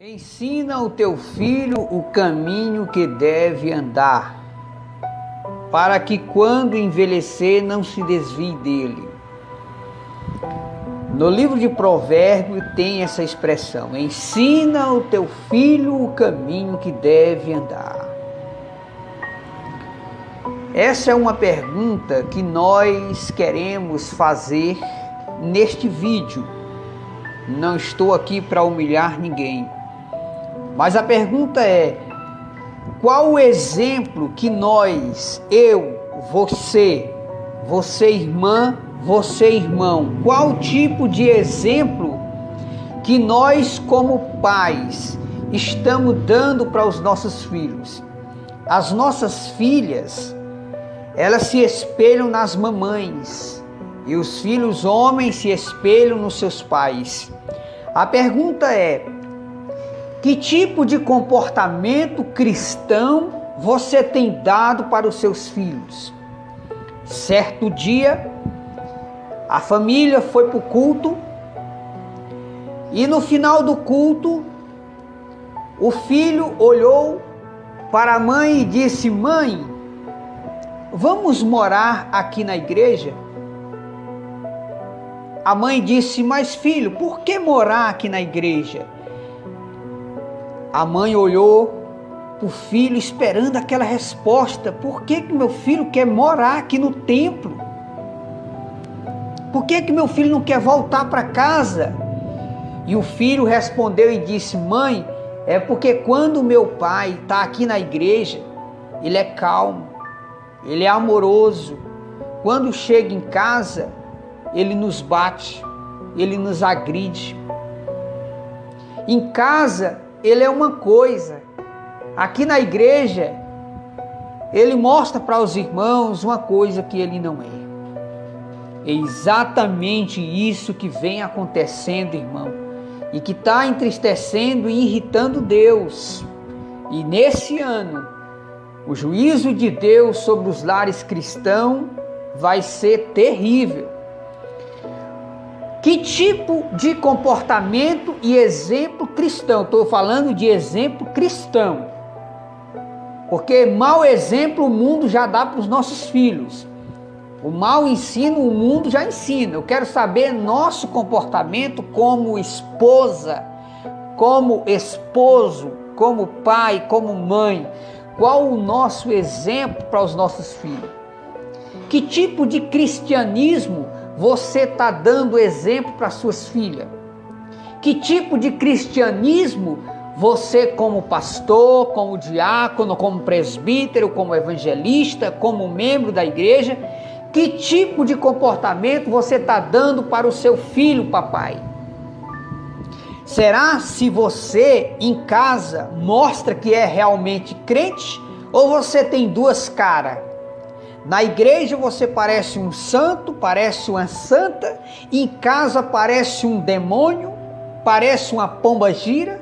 Ensina o teu filho o caminho que deve andar, para que quando envelhecer não se desvie dele. No livro de Provérbios tem essa expressão: ensina o teu filho o caminho que deve andar. Essa é uma pergunta que nós queremos fazer neste vídeo. Não estou aqui para humilhar ninguém. Mas a pergunta é: qual o exemplo que nós, eu, você irmã, você irmão, qual tipo de exemplo que nós como pais estamos dando para os nossos filhos? As nossas filhas, elas se espelham nas mamães e os filhos homens se espelham nos seus pais. A pergunta é: que tipo de comportamento cristão você tem dado para os seus filhos? Certo dia, a família foi para o culto e no final do culto, o filho olhou para a mãe e disse: mãe, vamos morar aqui na igreja? A mãe disse: mas filho, por que morar aqui na igreja? A mãe olhou para o filho esperando aquela resposta. Por que meu filho quer morar aqui no templo? Por que meu filho não quer voltar para casa? E o filho respondeu e disse: mãe, é porque quando meu pai está aqui na igreja, ele é calmo, ele é amoroso. Quando chega em casa, ele nos bate, ele nos agride. Em casa, ele é uma coisa. Aqui na igreja, ele mostra para os irmãos uma coisa que ele não é. É exatamente isso que vem acontecendo, irmão, e que está entristecendo e irritando Deus. E nesse ano, o juízo de Deus sobre os lares cristãos vai ser terrível. Que tipo de comportamento e exemplo cristão? Estou falando de exemplo cristão. Porque mau exemplo o mundo já dá para os nossos filhos. O mau ensino o mundo já ensina. Eu quero saber nosso comportamento como esposa, como esposo, como pai, como mãe. Qual o nosso exemplo para os nossos filhos? Que tipo de cristianismo você está dando exemplo para suas filhas? Que tipo de cristianismo você, como pastor, como diácono, como presbítero, como evangelista, como membro da igreja, que tipo de comportamento você está dando para o seu filho, papai? Será se você em casa mostra que é realmente crente ou você tem duas caras? Na igreja você parece um santo, parece uma santa, em casa parece um demônio, parece uma pombagira.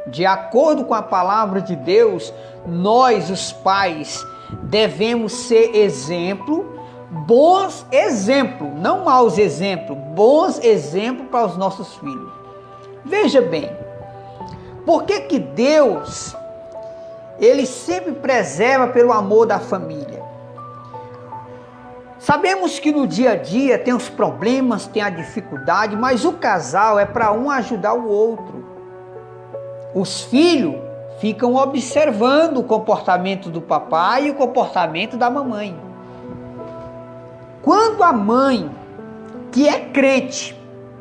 De acordo com a palavra de Deus, nós, os pais, devemos ser exemplo, bons exemplos, não maus exemplos, bons exemplos para os nossos filhos. Veja bem, por que Deus, Ele sempre preserva pelo amor da família? Sabemos que no dia a dia tem os problemas, tem a dificuldade, mas o casal é para um ajudar o outro. Os filhos ficam observando o comportamento do papai e o comportamento da mamãe. Quando a mãe, que é crente,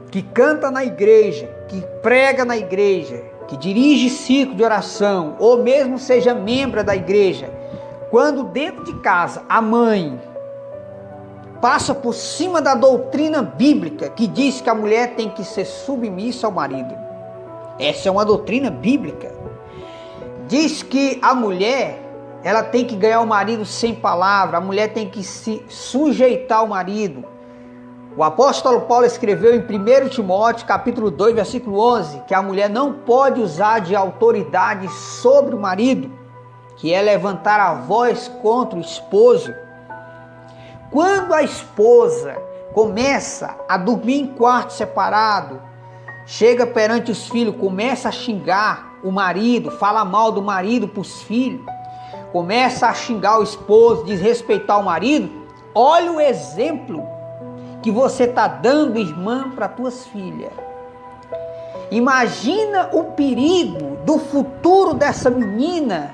que canta na igreja, que prega na igreja, que dirige ciclo de oração, ou mesmo seja membro da igreja, quando dentro de casa a mãe passa por cima da doutrina bíblica que diz que a mulher tem que ser submissa ao marido. Essa é uma doutrina bíblica. Diz que a mulher, ela tem que ganhar o marido sem palavra, a mulher tem que se sujeitar ao marido. O apóstolo Paulo escreveu em 1 Timóteo, capítulo 2, versículo 11, que a mulher não pode usar de autoridade sobre o marido, que é levantar a voz contra o esposo. Quando a esposa começa a dormir em quarto separado, chega perante os filhos, começa a xingar o marido, fala mal do marido para os filhos, começa a xingar o esposo, desrespeitar o marido, olha o exemplo que você está dando, irmã, para tuas filhas. Imagina o perigo do futuro dessa menina,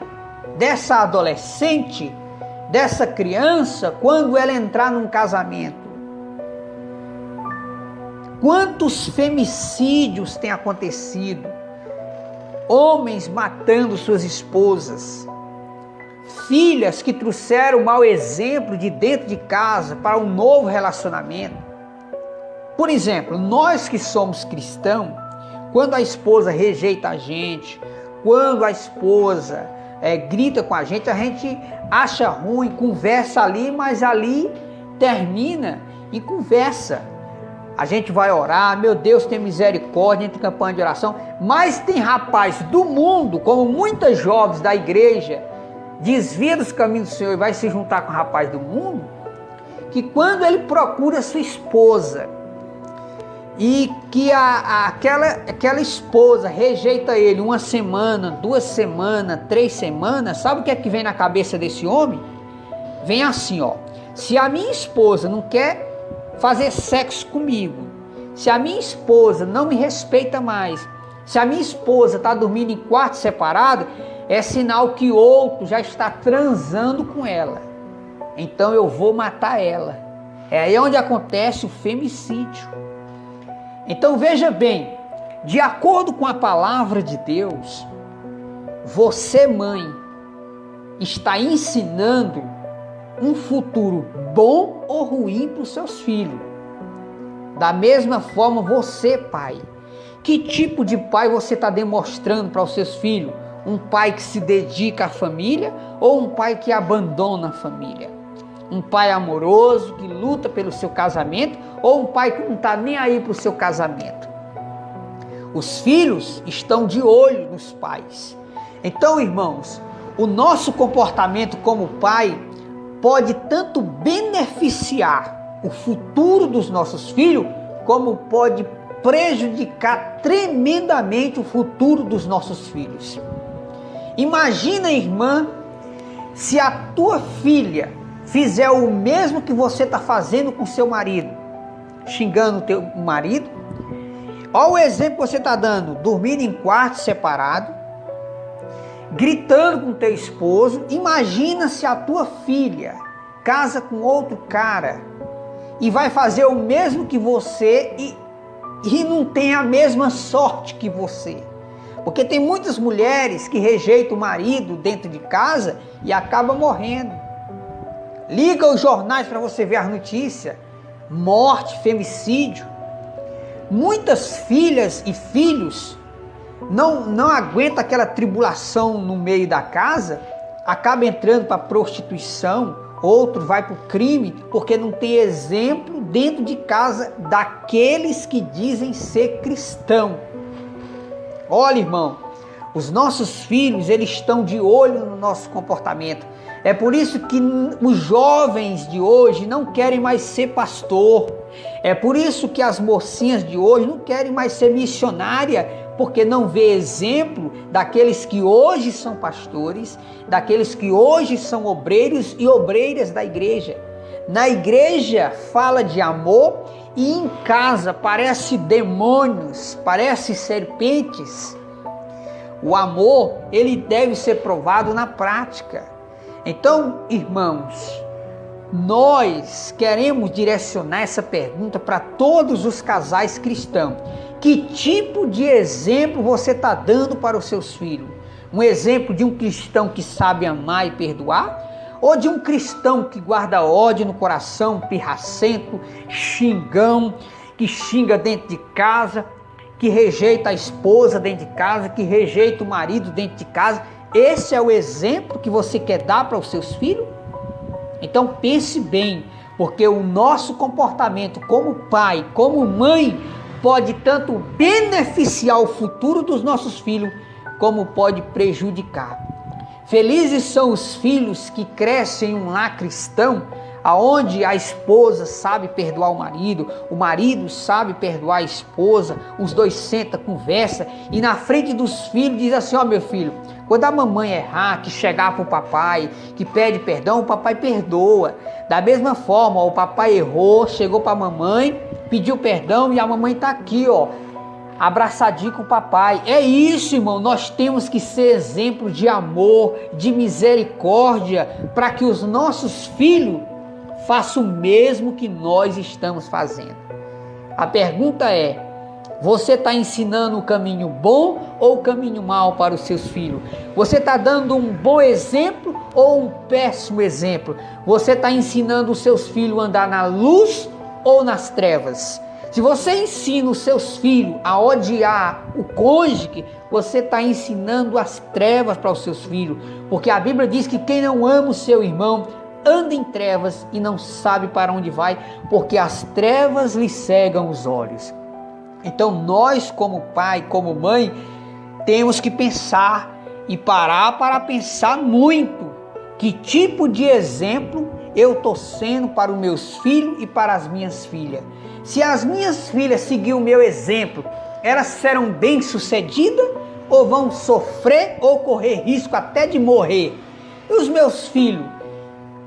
dessa adolescente, dessa criança, quando ela entrar num casamento. Quantos femicídios têm acontecido? Homens matando suas esposas, filhas que trouxeram mau exemplo de dentro de casa para um novo relacionamento. Por exemplo, nós que somos cristãos, quando a esposa rejeita a gente, quando a esposa grita com a gente acha ruim, conversa ali, mas ali termina em conversa. A gente vai orar, meu Deus, tem misericórdia, entre campanha de oração, mas tem rapaz do mundo, como muitas jovens da igreja, desvia dos caminhos do Senhor e vai se juntar com o rapaz do mundo, que quando ele procura sua esposa e que aquela esposa rejeita ele 1 semana, 2 semanas, 3 semanas, sabe o que é que vem na cabeça desse homem? Vem assim, ó: se a minha esposa não quer fazer sexo comigo, se a minha esposa não me respeita mais, se a minha esposa está dormindo em quarto separado, é sinal que outro já está transando com ela, então eu vou matar ela. É aí onde acontece o femicídio. Então veja bem, de acordo com a palavra de Deus, você, mãe, está ensinando um futuro bom ou ruim para os seus filhos. Da mesma forma, você, pai, que tipo de pai você está demonstrando para os seus filhos? Um pai que se dedica à família ou um pai que abandona a família? Um pai amoroso que luta pelo seu casamento ou um pai que não está nem aí para o seu casamento? Os filhos estão de olho nos pais. Então, irmãos, o nosso comportamento como pai pode tanto beneficiar o futuro dos nossos filhos, como pode prejudicar tremendamente o futuro dos nossos filhos. Imagina, irmã, se a tua filha fizer o mesmo que você está fazendo com seu marido, xingando o teu marido. Olha o exemplo que você está dando: dormindo em quarto separado, gritando com teu esposo. Imagina se a tua filha casa com outro cara e vai fazer o mesmo que você e não tem a mesma sorte que você. Porque tem muitas mulheres que rejeitam o marido dentro de casa e acabam morrendo. Liga os jornais para você ver as notícias: morte, femicídio. Muitas filhas e filhos não aguentam aquela tribulação no meio da casa, acaba entrando para prostituição, outro vai para o crime, porque não tem exemplo dentro de casa daqueles que dizem ser cristão. Olha, irmão, os nossos filhos, eles estão de olho no nosso comportamento. É por isso que os jovens de hoje não querem mais ser pastor. É por isso que as mocinhas de hoje não querem mais ser missionária, porque não vê exemplo daqueles que hoje são pastores, daqueles que hoje são obreiros e obreiras da igreja. Na igreja fala de amor e em casa parece demônios, parece serpentes. O amor, ele deve ser provado na prática. Então, irmãos, nós queremos direcionar essa pergunta para todos os casais cristãos. Que tipo de exemplo você está dando para os seus filhos? Um exemplo de um cristão que sabe amar e perdoar? Ou de um cristão que guarda ódio no coração, pirracento, xingão, que xinga dentro de casa, que rejeita a esposa dentro de casa, que rejeita o marido dentro de casa? Esse é o exemplo que você quer dar para os seus filhos? Então pense bem, porque o nosso comportamento como pai, como mãe, pode tanto beneficiar o futuro dos nossos filhos, como pode prejudicar. Felizes são os filhos que crescem em um lar cristão, aonde a esposa sabe perdoar o marido sabe perdoar a esposa, os dois sentam, conversam e na frente dos filhos diz assim: ó, meu filho, quando a mamãe errar, que chegar para o papai, que pede perdão, o papai perdoa. Da mesma forma, ó, o papai errou, chegou para a mamãe, pediu perdão e a mamãe está aqui, ó, abraçadinho com o papai. É isso, irmão, nós temos que ser exemplo de amor, de misericórdia, para que os nossos filhos façam o mesmo que nós estamos fazendo. A pergunta é: você está ensinando o caminho bom ou o caminho mal para os seus filhos? Você está dando um bom exemplo ou um péssimo exemplo? Você está ensinando os seus filhos a andar na luz ou nas trevas? Se você ensina os seus filhos a odiar o cônjuge, você está ensinando as trevas para os seus filhos. Porque a Bíblia diz que quem não ama o seu irmão anda em trevas e não sabe para onde vai, porque as trevas lhe cegam os olhos. Então nós, como pai, como mãe, temos que pensar e parar para pensar muito. Que tipo de exemplo eu estou sendo para os meus filhos e para as minhas filhas? Se as minhas filhas seguirem o meu exemplo, elas serão bem-sucedidas ou vão sofrer ou correr risco até de morrer? E os meus filhos?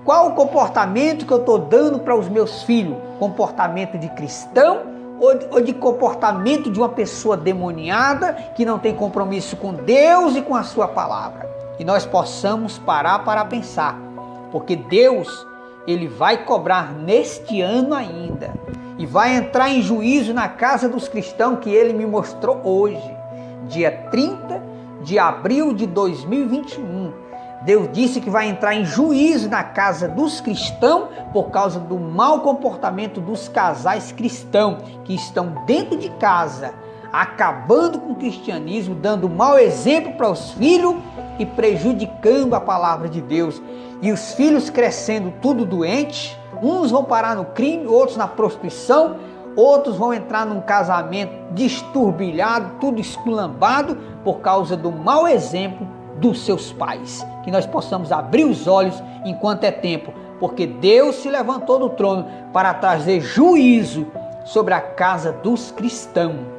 Qual o comportamento que eu estou dando para os meus filhos? Comportamento de cristão ou de comportamento de uma pessoa demoniada que não tem compromisso com Deus e com a sua palavra? E nós possamos parar para pensar, porque Deus, Ele vai cobrar neste ano ainda e vai entrar em juízo na casa dos cristãos que Ele me mostrou hoje, dia 30 de abril de 2021. Deus disse que vai entrar em juízo na casa dos cristãos por causa do mau comportamento dos casais cristãos que estão dentro de casa, acabando com o cristianismo, dando mau exemplo para os filhos e prejudicando a palavra de Deus. E os filhos crescendo tudo doente, uns vão parar no crime, outros na prostituição, outros vão entrar num casamento desturbilhado, tudo esculambado por causa do mau exemplo dos seus pais. Que nós possamos abrir os olhos enquanto é tempo, porque Deus se levantou do trono para trazer juízo sobre a casa dos cristãos.